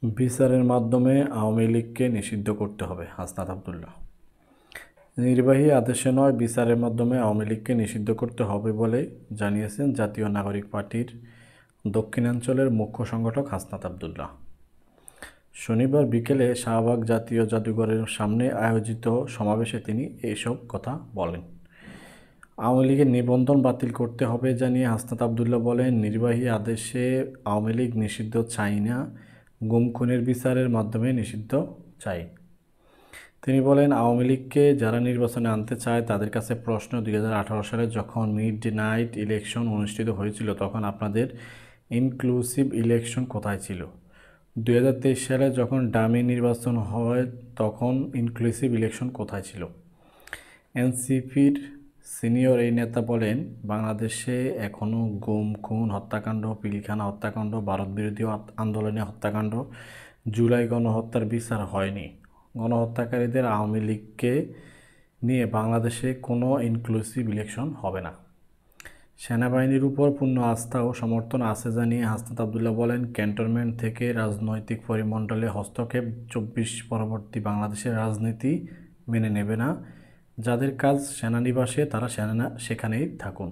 বিচারের মাধ্যমে আওয়ামী লীগকে নিষিদ্ধ করতে হবে হাসনাত আবদুল্লাহ। নির্বাহী আদেশে নয়, বিচারের মাধ্যমে আওয়ামী লীগকে নিষিদ্ধ করতে হবে বলে জানিয়েছেন জাতীয় নাগরিক পার্টির দক্ষিণাঞ্চলের মুখ্য সংগঠক হাসনাত আবদুল্লাহ। শনিবার বিকেলে শাহবাগ জাতীয় জাদুঘরের সামনে আয়োজিত সমাবেশে তিনি এসব কথা বলেন। আওয়ামী লীগের নিবন্ধন বাতিল করতে হবে জানিয়ে হাসনাত আবদুল্লাহ বলেন, নির্বাহী আদেশে আওয়ামী লীগ নিষিদ্ধ চাই না, গুম খুনের বিচারের মাধ্যমে নিষিদ্ধ চাই। তিনি বলেন, আওয়ামী লীগকে যারা নির্বাচনে আনতে চায় তাদের কাছে প্রশ্ন, 2018 সালে যখন মিড নাইট ইলেকশন অনুষ্ঠিত হয়েছিল তখন আপনাদের ইনক্লুসিভ ইলেকশন কোথায় ছিল? 2023 সালে যখন ডামি নির্বাচন হয় তখন ইনক্লুসিভ ইলেকশন কোথায় ছিল? এনসিপির সিনিয়র এই নেতা বলেন, বাংলাদেশে এখনও গুম খুন হত্যাকাণ্ড, পিলখানা হত্যাকাণ্ড, ভারতবিরোধী আন্দোলনে হত্যাকাণ্ড, জুলাই গণহত্যার বিচার হয়নি। গণহত্যাকারীদের আওয়ামী লীগকে নিয়ে বাংলাদেশে কোনো ইনক্লুসিভ ইলেকশন হবে না। সেনাবাহিনীর উপর পূর্ণ আস্থা ও সমর্থন আছে জানিয়ে হাসনাত আবদুল্লাহ বলেন, ক্যান্টনমেন্ট থেকে রাজনৈতিক পরিমণ্ডলে হস্তক্ষেপ 24 পরবর্তী বাংলাদেশের রাজনীতি মেনে নেবে না। যাদের কাজ সেনানিবাসে তারা সেখানেই থাকুন।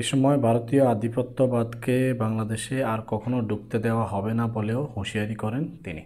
এ সময় ভারতীয় আধিপত্যবাদকে বাংলাদেশে আর কখনো ঢুকতে দেওয়া হবে না বলেও হুঁশিয়ারি করেন তিনি।